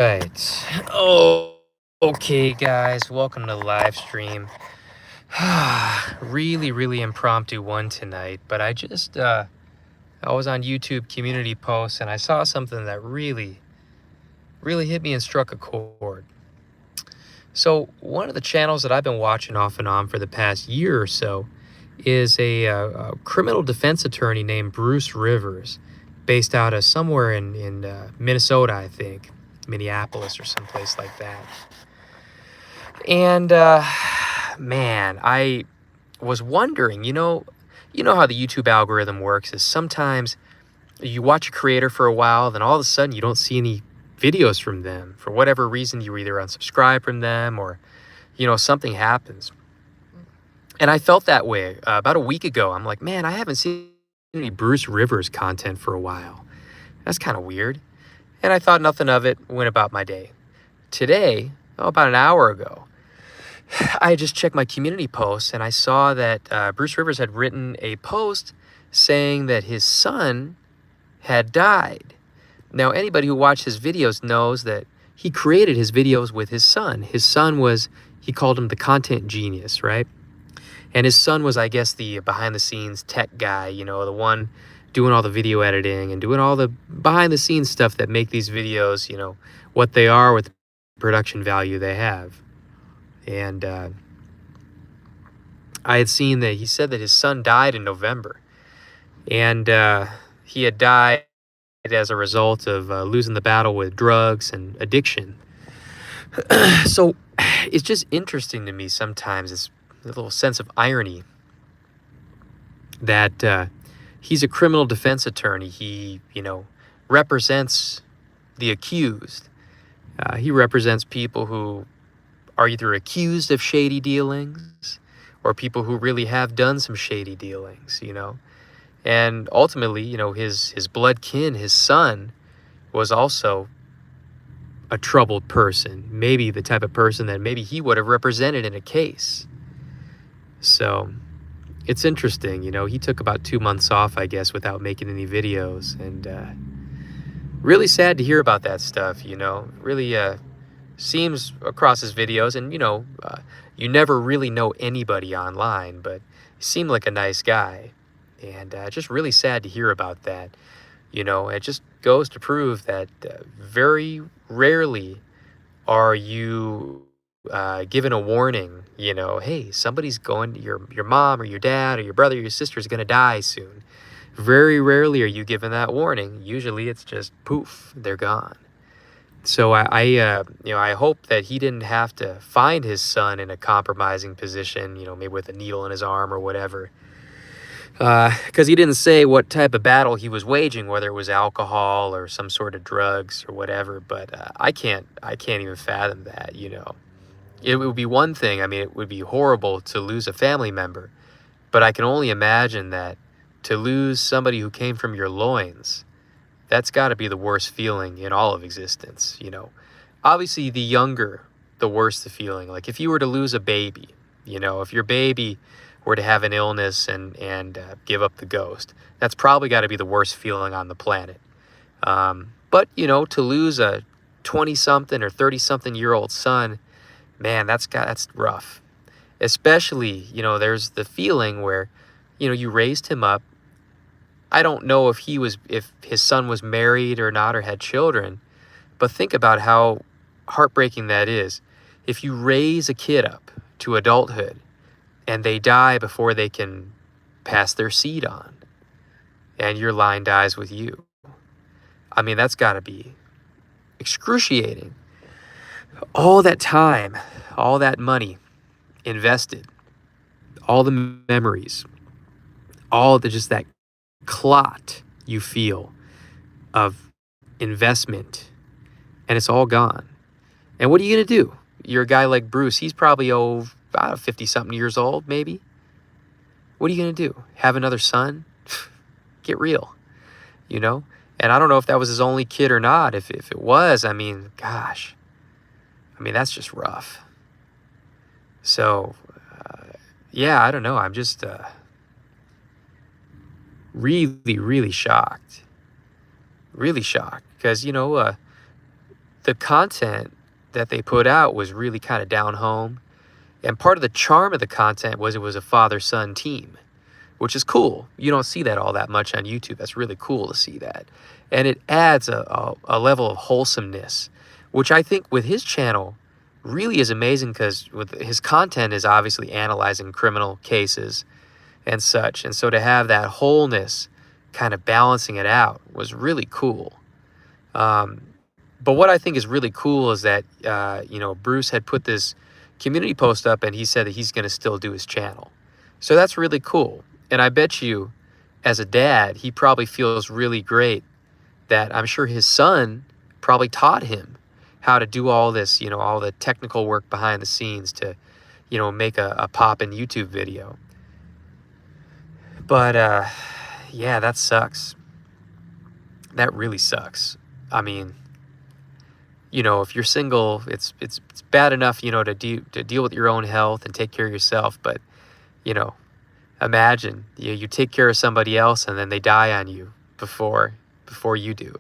Right. Oh, okay, guys. Welcome to the live stream. Really impromptu one tonight, but I was on YouTube community posts and I saw something that really hit me and struck a chord. So, one of the channels that I've been watching off and on for the past year or so is a criminal defense attorney named Bruce Rivers, based out of somewhere in Minnesota, I think, Minneapolis or someplace like that. And man, I was wondering, you know how the YouTube algorithm works is sometimes you watch a creator for a while, then all of a sudden you don't see any videos from them. For whatever reason, you either unsubscribe from them or, something happens. And I felt that way about a week ago. I'm like, man, I haven't seen any Bruce Rivers content for a while. That's kind of weird. And I thought nothing of it, went about my day. Today, about an hour ago, I just checked my community posts and I saw that Bruce Rivers had written a post saying that his son had died. Now, anybody who watched his videos knows that he created his videos with his son. His son he called him the content genius, right? And his son was, I guess, the behind the scenes tech guy, the one doing all the video editing and doing all the behind the scenes stuff that make these videos, what they are with the production value they have. And I had seen that he said that his son died in November. And he had died as a result of losing the battle with drugs and addiction. So it's just interesting to me sometimes, this little sense of irony that he's a criminal defense attorney. He, represents the accused. He represents people who are either accused of shady dealings or people who really have done some shady dealings, And ultimately, his blood kin, his son, was also a troubled person, maybe the type of person that maybe he would have represented in a case. So it's interesting, he took about 2 months off, I guess, without making any videos. And really sad to hear about that stuff, really seems across his videos. And, you never really know anybody online, but he seemed like a nice guy. And just really sad to hear about that. It just goes to prove that very rarely are you given a warning, hey, somebody's your mom or your dad or your brother or your sister is going to die soon. Very rarely are you given that warning. Usually it's just poof, they're gone. So I hope that he didn't have to find his son in a compromising position, maybe with a needle in his arm or whatever. Because he didn't say what type of battle he was waging, whether it was alcohol or some sort of drugs or whatever. But I can't even fathom that. It would be one thing. I mean, it would be horrible to lose a family member, but I can only imagine that to lose somebody who came from your loins, that's got to be the worst feeling in all of existence. Obviously, the younger, the worse the feeling. Like if you were to lose a baby, if your baby were to have an illness and give up the ghost, that's probably got to be the worst feeling on the planet. But to lose a 20-something or 30-something-year-old son, man, that's rough. Especially, there's the feeling where, you raised him up. I don't know if his son was married or not or had children, but think about how heartbreaking that is. If you raise a kid up to adulthood and they die before they can pass their seed on, and your line dies with you. I mean, that's got to be excruciating. All that time, all that money invested, all the memories, just that clot you feel of investment, and it's all gone. And what are you going to do? You're a guy like Bruce. He's probably about 50-something years old, maybe. What are you going to do? Have another son? Get real, And I don't know if that was his only kid or not. If it was, I mean, gosh. I mean, that's just rough. So, yeah, I don't know. I'm just really shocked. Really shocked. Because, the content that they put out was really kind of down home. And part of the charm of the content was it was a father-son team, which is cool. You don't see that all that much on YouTube. That's really cool to see that. And it adds a level of wholesomeness, which I think with his channel really is amazing, because with his content is obviously analyzing criminal cases and such. And so to have that wholeness kind of balancing it out was really cool. But what I think is really cool is that, Bruce had put this community post up and he said that he's going to still do his channel. So that's really cool. And I bet you, as a dad, he probably feels really great that I'm sure his son probably taught him how to do all this, all the technical work behind the scenes to, make a pop-in YouTube video. But, yeah, that sucks. That really sucks. I mean, if you're single, it's bad enough, to deal with your own health and take care of yourself. But, imagine you take care of somebody else and then they die on you before you do.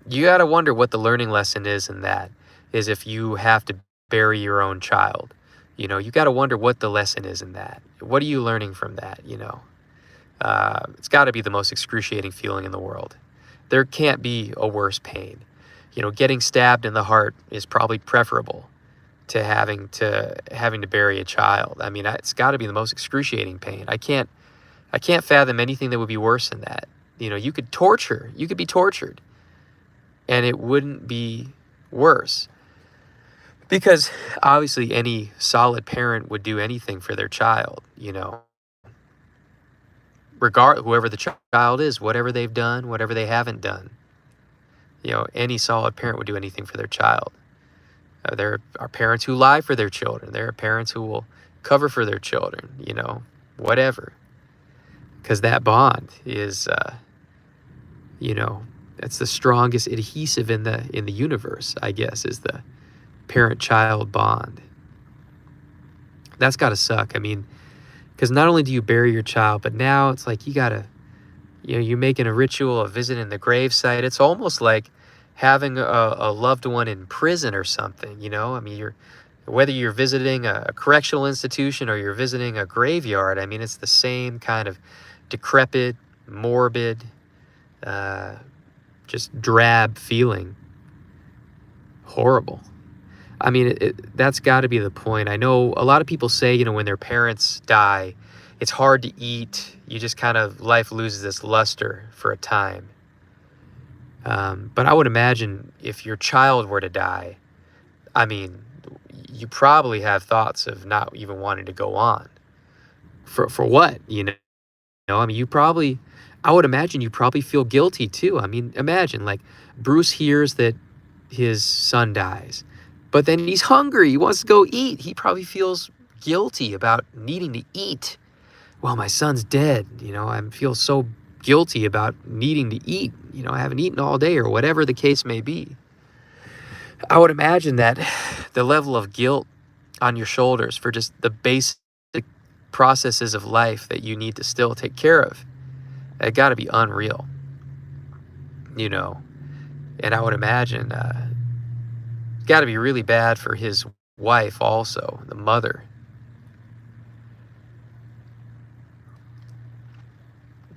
You got to wonder what the learning lesson is in that, is if you have to bury your own child. You got to wonder what the lesson is in that. What are you learning from that? It's got to be the most excruciating feeling in the world. There can't be a worse pain. Getting stabbed in the heart is probably preferable to having to bury a child. I mean, it's got to be the most excruciating pain. I can't fathom anything that would be worse than that. You could be tortured, and it wouldn't be worse. Because obviously any solid parent would do anything for their child, whoever the child is, whatever they've done, whatever they haven't done. Any solid parent would do anything for their child. There are parents who lie for their children. There are parents who will cover for their children, whatever. Because that bond is, that's the strongest adhesive in the universe, I guess, is the parent-child bond. That's got to suck. I mean, because not only do you bury your child, but now it's like you got to, you're making a ritual of visiting the gravesite. It's almost like having a loved one in prison or something, I mean, whether you're visiting a correctional institution or you're visiting a graveyard, I mean, it's the same kind of decrepit, morbid, just drab feeling. Horrible. I mean, that's got to be the point. I know a lot of people say, when their parents die, it's hard to eat. You just kind of, life loses its luster for a time. But I would imagine if your child were to die, I mean, you probably have thoughts of not even wanting to go on. For what, I mean, I would imagine you probably feel guilty too. I mean, imagine, like, Bruce hears that his son dies, but then he's hungry. He wants to go eat. He probably feels guilty about needing to eat. Well, my son's dead. I feel so guilty about needing to eat. I haven't eaten all day, or whatever the case may be. I would imagine that the level of guilt on your shoulders for just the basic processes of life that you need to still take care of, it got to be unreal. And I would imagine it's got to be really bad for his wife also, the mother.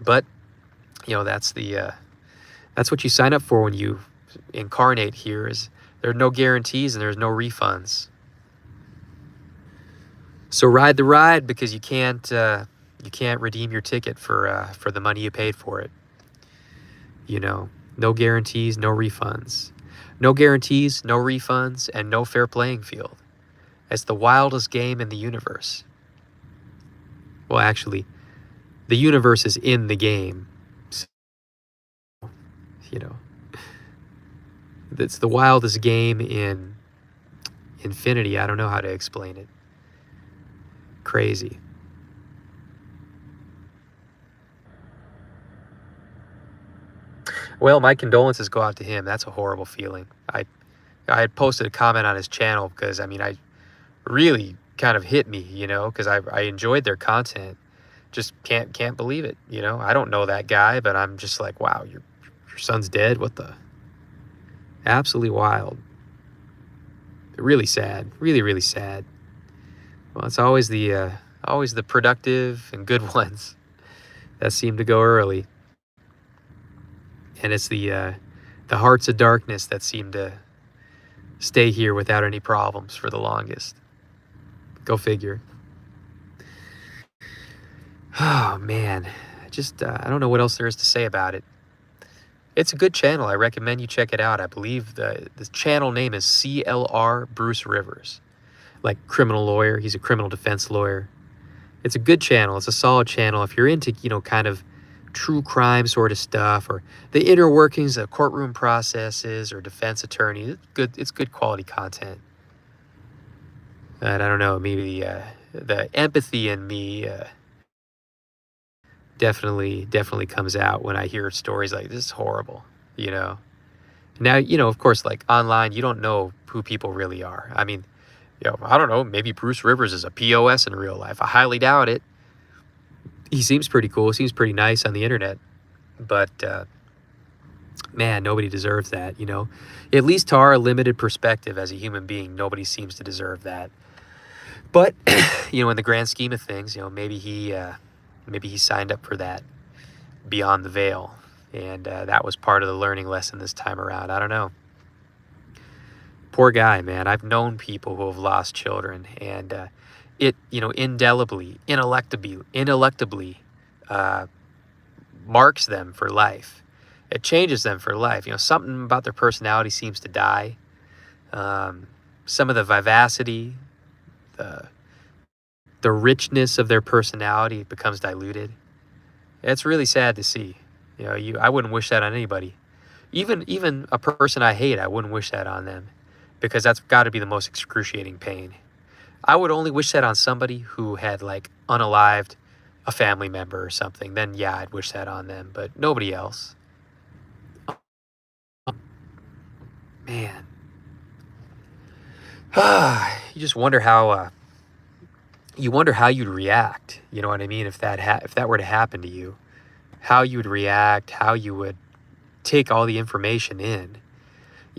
But, that's what you sign up for when you incarnate here. Is there are no guarantees and there's no refunds. So ride the ride, because you can't redeem your ticket for the money you paid for it. No guarantees, no refunds. No guarantees, no refunds, and no fair playing field. It's the wildest game in the universe. Well, actually, the universe is in the game. So, it's the wildest game in infinity. I don't know how to explain it. Crazy. Well, my condolences go out to him. That's a horrible feeling. I had posted a comment on his channel because, I mean, I really kind of hit me, because I enjoyed their content. Just can't believe it, I don't know that guy, but I'm just like, wow, your son's dead? What the? Absolutely wild. Really sad. Really, really sad. Well, it's always the productive and good ones that seem to go early, and it's the hearts of darkness that seem to stay here without any problems for the longest. Go figure. Oh man, I don't know what else there is to say about it. It's a good channel. I recommend you check it out. I believe the channel name is CLR Bruce Rivers, like criminal lawyer. He's a criminal defense lawyer. It's a good channel. It's a solid channel. If you're into, kind of true crime sort of stuff, or the inner workings of courtroom processes or defense attorneys, it's good quality content. And I don't know, maybe the empathy in me definitely comes out when I hear stories like this is horrible, you know. Now, of course, like online, you don't know who people really are. I mean, I don't know, maybe Bruce Rivers is a POS in real life. I highly doubt it. He seems pretty cool, seems pretty nice on the internet, but man, nobody deserves that, At least to our limited perspective as a human being, nobody seems to deserve that. But, in the grand scheme of things, maybe he signed up for that beyond the veil. And that was part of the learning lesson this time around. I don't know. Poor guy, man. I've known people who have lost children, and it, indelibly, ineluctably marks them for life. It changes them for life. Something about their personality seems to die. Some of the vivacity, the richness of their personality becomes diluted. It's really sad to see. I wouldn't wish that on anybody. Even a person I hate, I wouldn't wish that on them, because that's got to be the most excruciating pain. I would only wish that on somebody who had like unalived a family member or something. Then yeah, I'd wish that on them, but nobody else. Man. You just wonder how you'd react. You know what I mean? If that were to happen to you, how you would react, how you would take all the information in.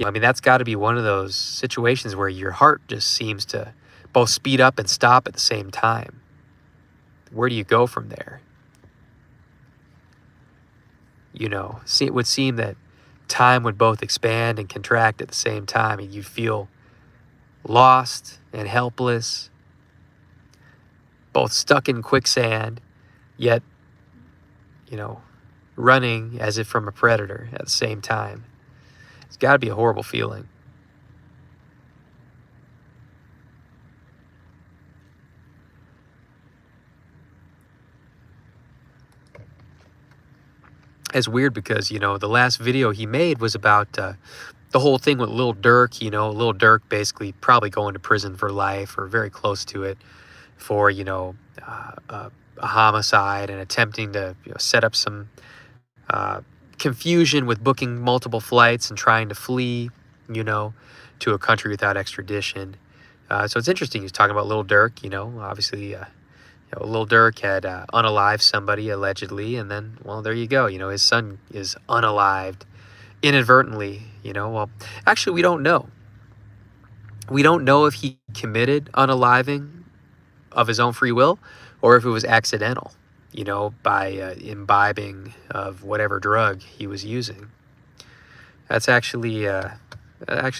I mean, that's got to be one of those situations where your heart just seems to both speed up and stop at the same time. Where do you go from there? It would seem that time would both expand and contract at the same time, and you'd feel lost and helpless, both stuck in quicksand, yet, running as if from a predator at the same time. It's got to be a horrible feeling. It's weird because, the last video he made was about the whole thing with Lil Durk. Lil Durk basically probably going to prison for life or very close to it for, a homicide and attempting to set up some confusion with booking multiple flights and trying to flee, to a country without extradition. So it's interesting. He's talking about Lil Durk, obviously, Lil Durk had unalived somebody allegedly, and then, well, there you go. His son is unalived inadvertently. Well, actually, we don't know. We don't know if he committed unaliving of his own free will, or if it was accidental, by imbibing of whatever drug he was using. That's actually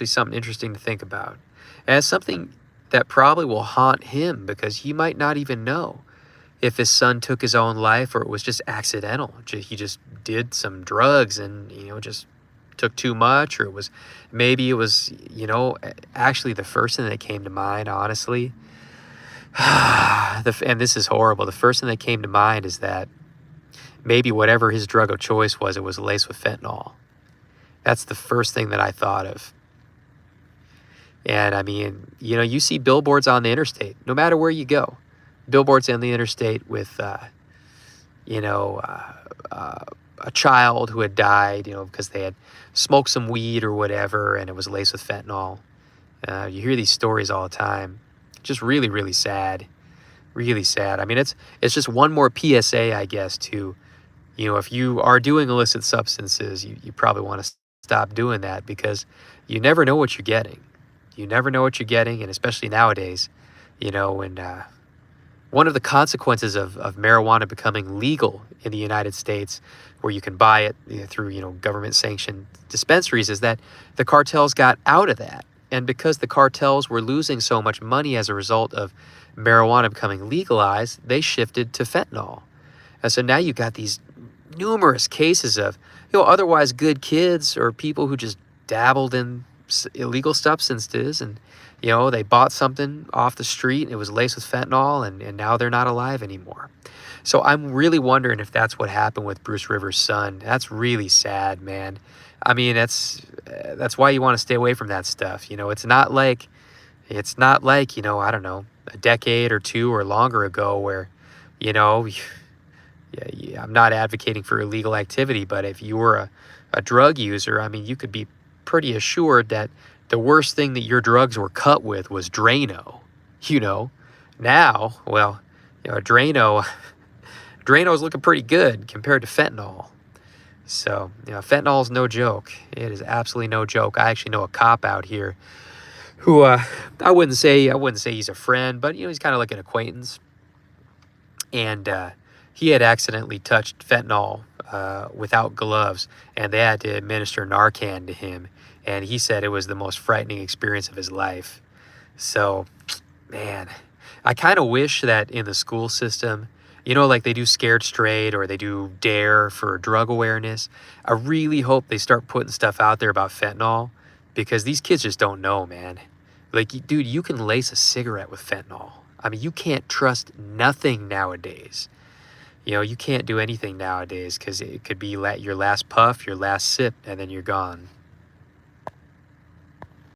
something interesting to think about. And it's something that probably will haunt him, because he might not even know if his son took his own life or it was just accidental. He just did some drugs and, just took too much, or maybe it was, actually the first thing that came to mind, honestly, and this is horrible. The first thing that came to mind is that maybe whatever his drug of choice was, it was laced with fentanyl. That's the first thing that I thought of. And I mean, you see billboards on the interstate, no matter where you go, billboards on the interstate with, a child who had died, because they had smoked some weed or whatever, and it was laced with fentanyl. You hear these stories all the time. Just really, really sad. Really sad. I mean, it's just one more PSA, I guess, to, if you are doing illicit substances, you probably want to stop doing that because you never know what you're getting. You never know what you're getting, and especially nowadays, when one of the consequences of marijuana becoming legal in the United States, where you can buy it through government sanctioned dispensaries, is that the cartels got out of that. And because the cartels were losing so much money as a result of marijuana becoming legalized, they shifted to fentanyl. And so now you've got these numerous cases of otherwise good kids or people who just dabbled in illegal substances, and they bought something off the street and it was laced with fentanyl, and now they're not alive anymore. So I'm really wondering if that's what happened with Bruce Rivers' son. That's really sad, man. I mean, that's why you want to stay away from that stuff. It's not like I don't know, a decade or two or longer ago where you know yeah, I'm not advocating for illegal activity, but if you were a drug user, I mean, you could be pretty assured that the worst thing that your drugs were cut with was Drano. You know, now, well, Drano, Drano's looking pretty good compared to fentanyl. So, fentanyl is no joke. It is absolutely no joke. I actually know a cop out here who I wouldn't say he's a friend, but he's kind of like an acquaintance, and he had accidentally touched fentanyl without gloves, and they had to administer Narcan to him, and he said it was the most frightening experience of his life. So, man, I kind of wish that in the school system, like they do Scared Straight or they do Dare for drug awareness, I really hope they start putting stuff out there about fentanyl, because these kids just don't know, man. Like, dude, you can lace a cigarette with fentanyl. I mean, you can't trust nothing nowadays. You can't do anything nowadays because it could be your last puff, your last sip, and then you're gone.